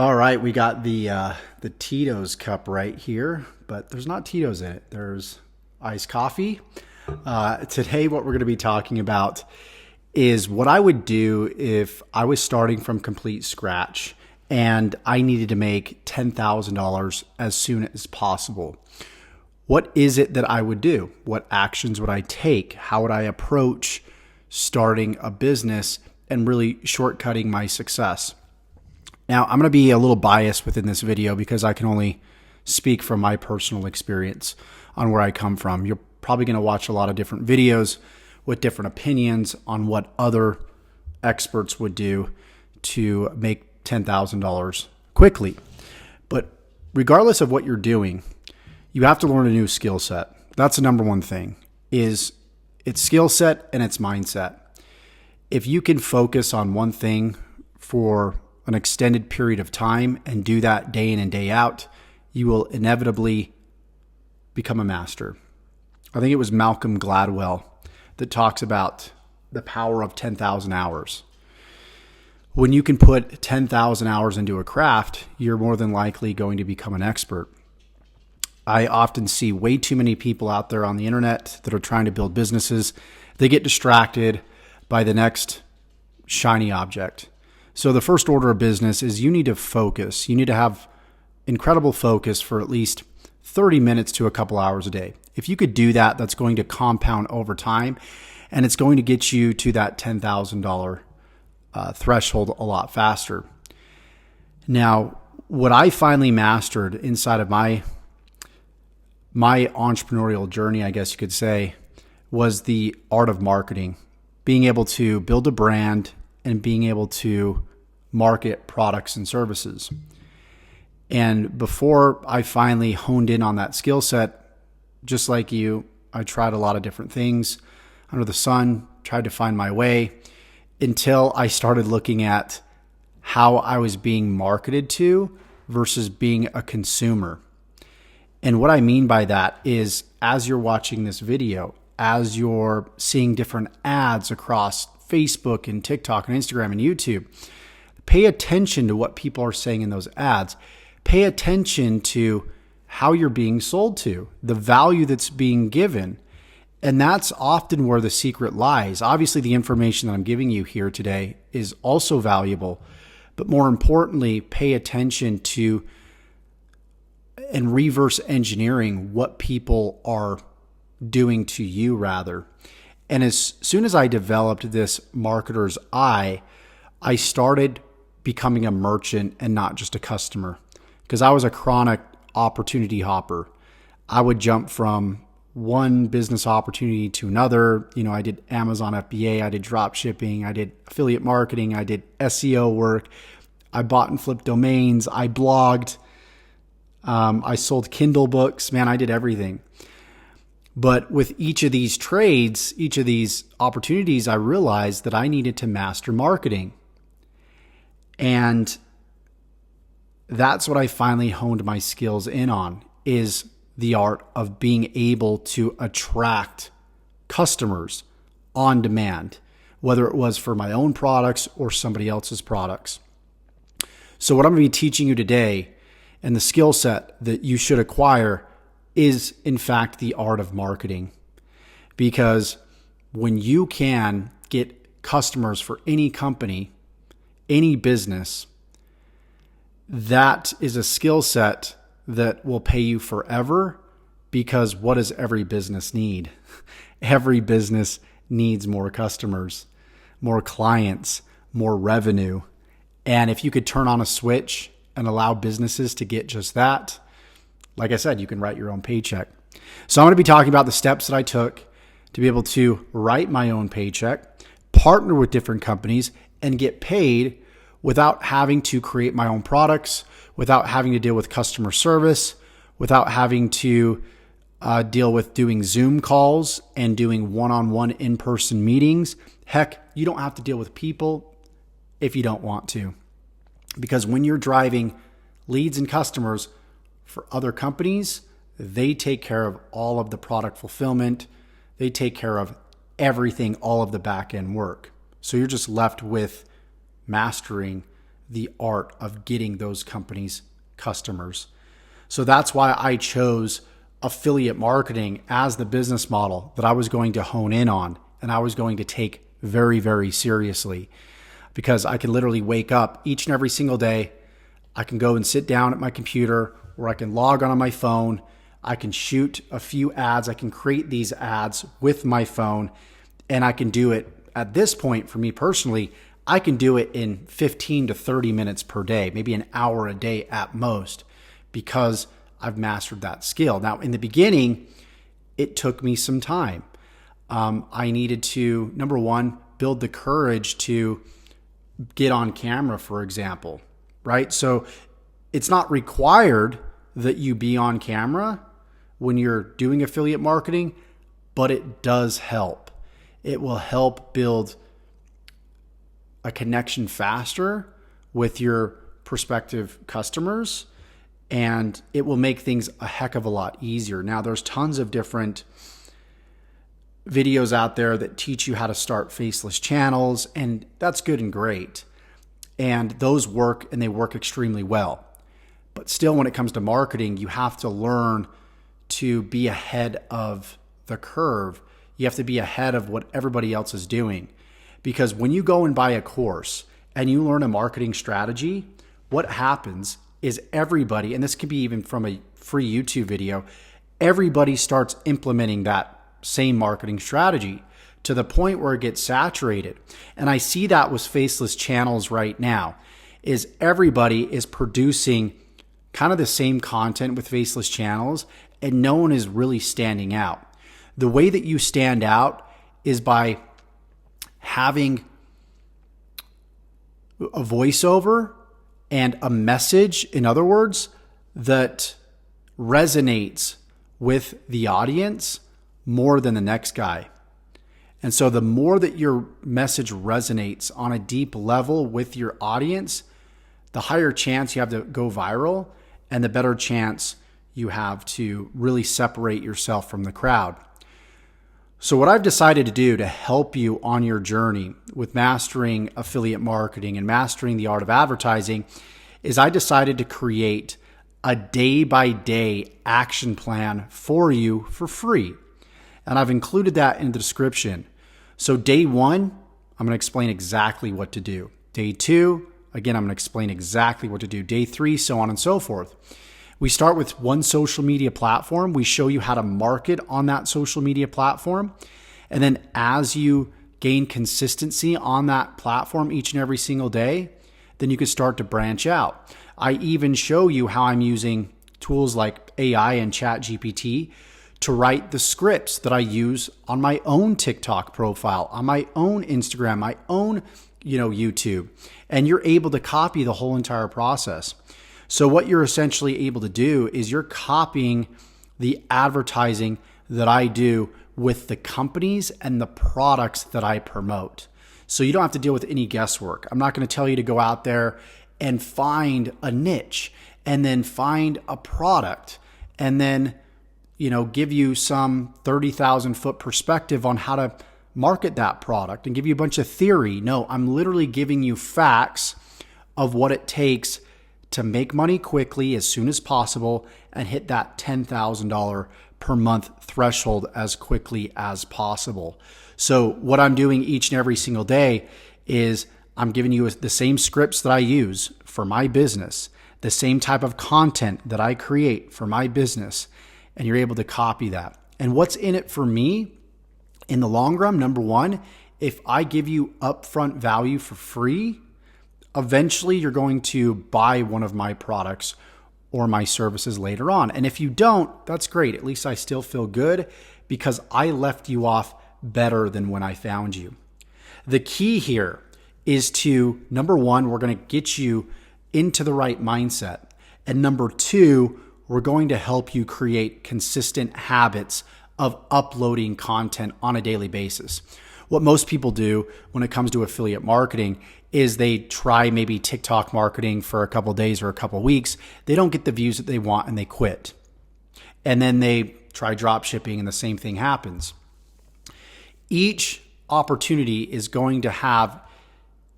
All right, we got the Tito's cup right here, but there's not Tito's in it. There's iced coffee. Today, what we're going to be talking about is what I would do if I was starting from complete scratch and I needed to make $10,000 as soon as possible. What is it that I would do? What actions would I take? How would I approach starting a business and really shortcutting my success? Now, I'm going to be a little biased within this video because I can only speak from my personal experience on where I come from. You're probably going to watch a lot of different videos with different opinions on what other experts would do to make $10,000 quickly. But regardless of what you're doing, you have to learn a new skill set. That's the number one thing, is it's skill set and it's mindset. If you can focus on one thing for an extended period of time and do that day in and day out, you will inevitably become a master. I think it was Malcolm Gladwell that talks about the power of 10,000 hours. When you can put 10,000 hours into a craft, you're more than likely going to become an expert. I often see way too many people out there on the internet that are trying to build businesses. They get distracted by the next shiny object. So the first order of business is you need to focus. You need to have incredible focus for at least 30 minutes to a couple hours a day. If you could do that, that's going to compound over time, and it's going to get you to that $10,000 threshold a lot faster. Now, what I finally mastered inside of my entrepreneurial journey, I guess you could say, was the art of marketing. Being able to build a brand and being able to market products and services. And before I finally honed in on that skill set, just like you, I tried a lot of different things under the sun, tried to find my way until I started looking at how I was being marketed to versus being a consumer. And what I mean by that is, as you're watching this video, as you're seeing different ads across Facebook and TikTok and Instagram and YouTube, pay attention to what people are saying in those ads. Pay attention to how you're being sold to, the value that's being given. And that's often where the secret lies. Obviously, the information that I'm giving you here today is also valuable, but more importantly, pay attention to and reverse engineering what people are doing to you rather. And as soon as I developed this marketer's eye, I started becoming a merchant and not just a customer, because I was a chronic opportunity hopper. I would jump from one business opportunity to another. I did Amazon FBA, I did drop shipping, I did affiliate marketing, I did SEO work, I bought and flipped domains, I blogged, I sold Kindle books. Man, I did everything. But with each of these trades, each of these opportunities, I realized that I needed to master marketing. And that's what I finally honed my skills in on, is the art of being able to attract customers on demand, whether it was for my own products or somebody else's products. So what I'm going to be teaching you today, and the skill set that you should acquire, is in fact the art of marketing. Because when you can get customers for any company, any business, that is a skill set that will pay you forever. Because what does every business need? Every business needs more customers, more clients, more revenue. And if you could turn on a switch and allow businesses to get just that, like I said, you can write your own paycheck. So I'm going to be talking about the steps that I took to be able to write my own paycheck, partner with different companies, and get paid without having to create my own products, without having to deal with customer service, without having to deal with doing Zoom calls and doing one-on-one in-person meetings. Heck, you don't have to deal with people if you don't want to. Because when you're driving leads and customers for other companies, they take care of all of the product fulfillment. They take care of everything, all of the back end work. So you're just left with mastering the art of getting those companies customers. So that's why I chose affiliate marketing as the business model that I was going to hone in on and I was going to take very, very seriously, because I can literally wake up each and every single day. I can go and sit down at my computer, or I can log on my phone. I can shoot a few ads. I can create these ads with my phone, and I can do it at this point for me personally. I can do it in 15 to 30 minutes per day, maybe an hour a day at most, because I've mastered that skill. Now, in the beginning, it took me some time. I needed to, number one, build the courage to get on camera, for example, right? So it's not required that you be on camera when you're doing affiliate marketing, but it does help. It will help build a connection faster with your prospective customers, and it will make things a heck of a lot easier. Now, there's tons of different videos out there that teach you how to start faceless channels, and that's good and great. And those work, and they work extremely well. But still, when it comes to marketing, you have to learn to be ahead of the curve. You have to be ahead of what everybody else is doing. Because when you go and buy a course and you learn a marketing strategy, what happens is everybody, and this can be even from a free YouTube video, everybody starts implementing that same marketing strategy to the point where it gets saturated. And I see that with faceless channels right now, is everybody is producing kind of the same content with faceless channels, and no one is really standing out. The way that you stand out is by having a voiceover and a message, in other words, that resonates with the audience more than the next guy. And so the more that your message resonates on a deep level with your audience, the higher chance you have to go viral, and the better chance you have to really separate yourself from the crowd. So what I've decided to do to help you on your journey with mastering affiliate marketing and mastering the art of advertising is I decided to create a day-by-day action plan for you for free. And I've included that in the description. So day one, I'm going to explain exactly what to do. Day two, again, I'm going to explain exactly what to do. Day three, so on and so forth. We start with one social media platform. We show you how to market on that social media platform. And then as you gain consistency on that platform each and every single day, then you can start to branch out. I even show you how I'm using tools like AI and ChatGPT to write the scripts that I use on my own TikTok profile, on my own Instagram, my own, YouTube. And you're able to copy the whole entire process. So what you're essentially able to do is you're copying the advertising that I do with the companies and the products that I promote. So you don't have to deal with any guesswork. I'm not going to tell you to go out there and find a niche and then find a product and then give you some 30,000 foot perspective on how to market that product and give you a bunch of theory. No, I'm literally giving you facts of what it takes to make money quickly as soon as possible and hit that $10,000 per month threshold as quickly as possible. So what I'm doing each and every single day is I'm giving you the same scripts that I use for my business, the same type of content that I create for my business, and you're able to copy that. And what's in it for me in the long run, number one, if I give you upfront value for free, eventually you're going to buy one of my products or my services later on. And if you don't, that's great. At least I still feel good because I left you off better than when I found you. The key here is to, number one, we're going to get you into the right mindset. And number two, we're going to help you create consistent habits of uploading content on a daily basis. What most people do when it comes to affiliate marketing is they try maybe TikTok marketing for a couple of days or a couple of weeks. They don't get the views that they want and they quit. And then they try drop shipping and the same thing happens. Each opportunity is going to have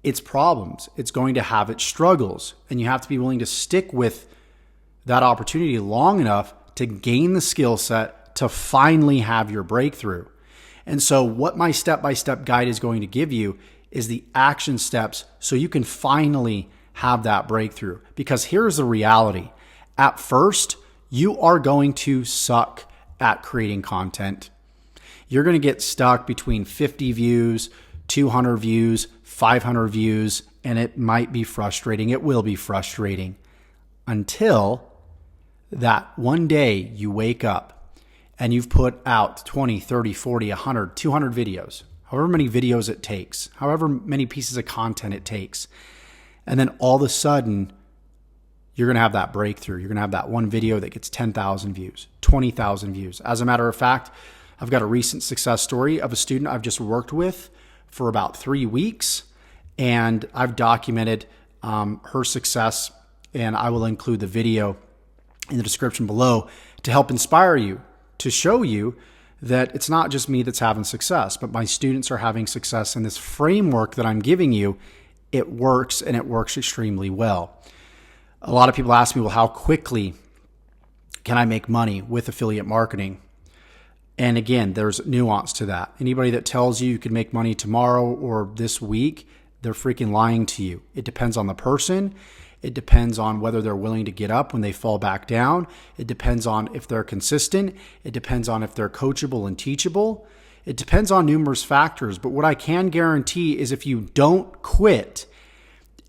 its problems. It's going to have its struggles. And you have to be willing to stick with that opportunity long enough to gain the skill set to finally have your breakthrough. And so what my step-by-step guide is going to give you is the action steps so you can finally have that breakthrough. Because here's the reality. At first, you are going to suck at creating content. You're going to get stuck between 50 views, 200 views, 500 views, and it might be frustrating. It will be frustrating until that one day you wake up and you've put out 20, 30, 40, 100, 200 videos, however many videos it takes, however many pieces of content it takes. And then all of a sudden, you're going to have that breakthrough. You're going to have that one video that gets 10,000 views, 20,000 views. As a matter of fact, I've got a recent success story of a student I've just worked with for about 3 weeks, and I've documented her success, and I will include the video in the description below to help inspire you, to show you that it's not just me that's having success, but my students are having success, and this framework that I'm giving you, it works, and it works extremely well. A lot of people ask me, well, how quickly can I make money with affiliate marketing? And again, there's nuance to that. Anybody that tells you you can make money tomorrow or this week, they're freaking lying to you. It depends on the person. It depends on whether they're willing to get up when they fall back down. It depends on if they're consistent. It depends on if they're coachable and teachable. It depends on numerous factors. But what I can guarantee is if you don't quit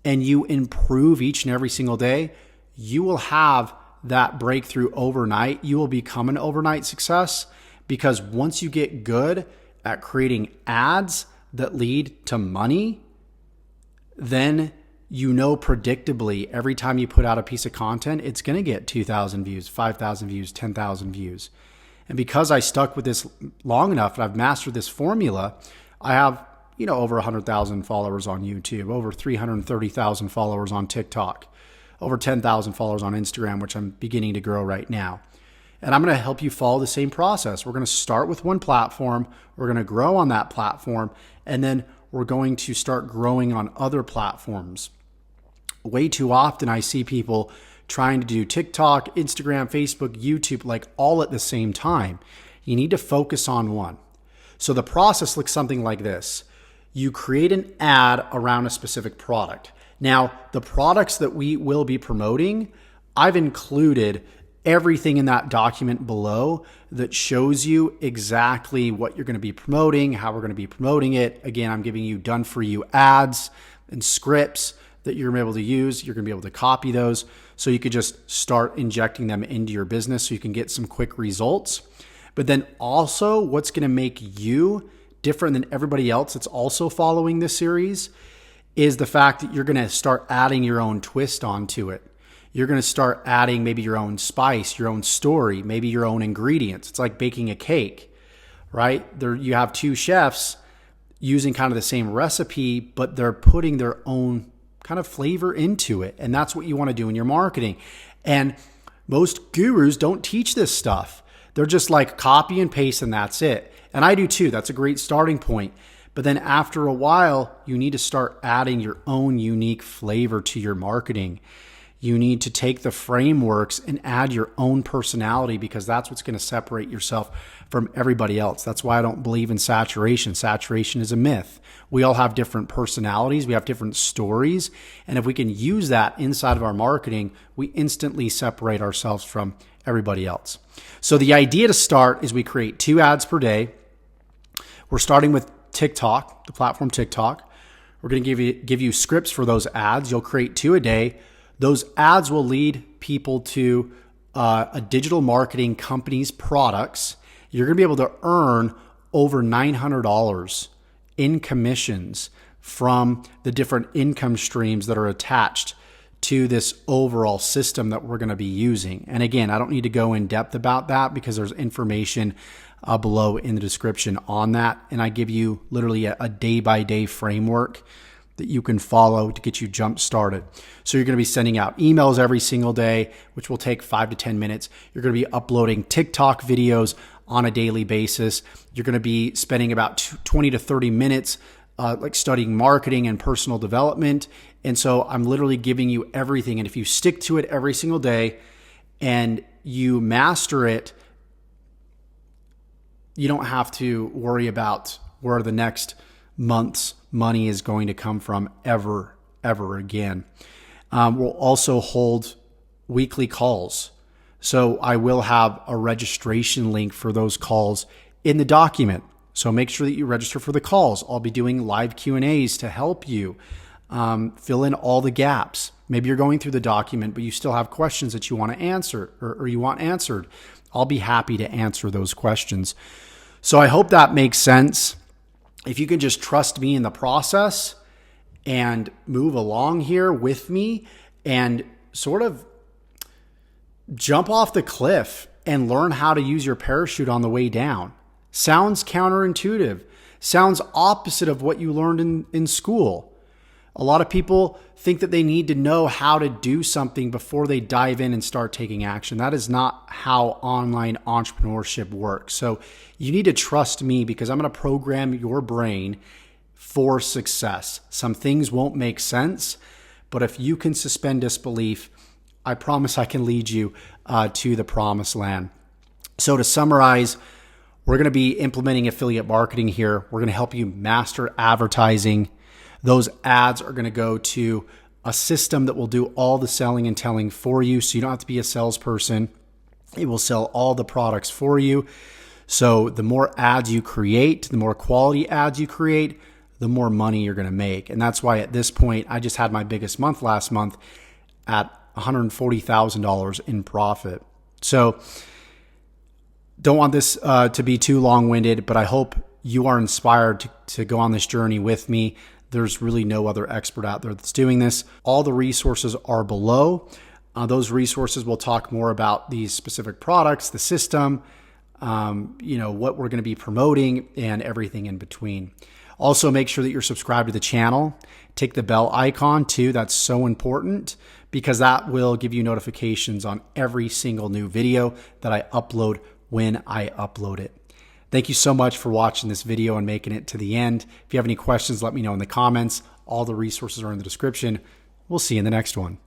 and you improve each and every single day, you will have that breakthrough overnight. You will become an overnight success, because once you get good at creating ads that lead to money, then you know predictably every time you put out a piece of content, it's going to get 2,000 views, 5,000 views, 10,000 views. And because I stuck with this long enough and I've mastered this formula, I have over 100,000 followers on YouTube, over 330,000 followers on TikTok, over 10,000 followers on Instagram, which I'm beginning to grow right now. And I'm going to help you follow the same process. We're going to start with one platform. We're going to grow on that platform. And then we're going to start growing on other platforms. Way too often I see people trying to do TikTok, Instagram, Facebook, YouTube, like all at the same time. You need to focus on one. So the process looks something like this. You create an ad around a specific product. Now, the products that we will be promoting, I've included everything in that document below that shows you exactly what you're going to be promoting, how we're going to be promoting it. Again, I'm giving you done for you ads and scripts that you're going to be able to use. You're going to be able to copy those so you could just start injecting them into your business so you can get some quick results. But then also what's going to make you different than everybody else that's also following this series is the fact that you're going to start adding your own twist onto it. You're going to start adding maybe your own spice, your own story, maybe your own ingredients. It's like baking a cake, right? There, you have two chefs using kind of the same recipe, but they're putting their own kind of flavor into it. And that's what you want to do in your marketing. And most gurus don't teach this stuff. They're just like copy and paste and that's it. And I do too. That's a great starting point. But then after a while, you need to start adding your own unique flavor to your marketing. You need to take the frameworks and add your own personality, because that's what's going to separate yourself from everybody else. That's why I don't believe in saturation. Saturation is a myth. We all have different personalities. We have different stories. And if we can use that inside of our marketing, we instantly separate ourselves from everybody else. So the idea to start is we create 2 ads per day. We're starting with TikTok, the platform TikTok. We're going to give you scripts for those ads. You'll create 2 a day. Those ads will lead people to a digital marketing company's products. You're going to be able to earn over $900 in commissions from the different income streams that are attached to this overall system that we're going to be using. And again, I don't need to go in depth about that because there's information below in the description on that. And I give you literally a day-by-day framework that you can follow to get you jump started. So you're going to be sending out emails every single day, which will take 5 to 10 minutes. You're going to be uploading TikTok videos on a daily basis. You're going to be spending about 20 to 30 minutes like studying marketing and personal development. And so I'm literally giving you everything. And if you stick to it every single day and you master it, you don't have to worry about where the next month's money is going to come from ever again. We'll also hold weekly calls. So I will have a registration link for those calls in the document. So make sure that you register for the calls. I'll be doing live Q&As to help you fill in all the gaps. Maybe you're going through the document, but you still have questions that you want to answer or you want answered. I'll be happy to answer those questions. So I hope that makes sense. If you can just trust me in the process and move along here with me and sort of jump off the cliff and learn how to use your parachute on the way down. Sounds counterintuitive. Sounds opposite of what you learned in school. A lot of people think that they need to know how to do something before they dive in and start taking action. That is not how online entrepreneurship works. So you need to trust me because I'm going to program your brain for success. Some things won't make sense, but if you can suspend disbelief, I promise I can lead you to the promised land. So to summarize, we're going to be implementing affiliate marketing here. We're going to help you master advertising. Those ads are going to go to a system that will do all the selling and telling for you. So you don't have to be a salesperson. It will sell all the products for you. So the more ads you create, the more quality ads you create, the more money you're going to make. And that's why at this point, I just had my biggest month last month at $140,000 in profit. So don't want this to be too long-winded, but I hope you are inspired to go on this journey with me. There's really no other expert out there that's doing this. All the resources are below. Those resources will talk more about these specific products, the system, what we're going to be promoting, and everything in between. Also, make sure that you're subscribed to the channel. Tick the bell icon too. That's so important because that will give you notifications on every single new video that I upload when I upload it. Thank you so much for watching this video and making it to the end. If you have any questions, let me know in the comments. All the resources are in the description. We'll see you in the next one.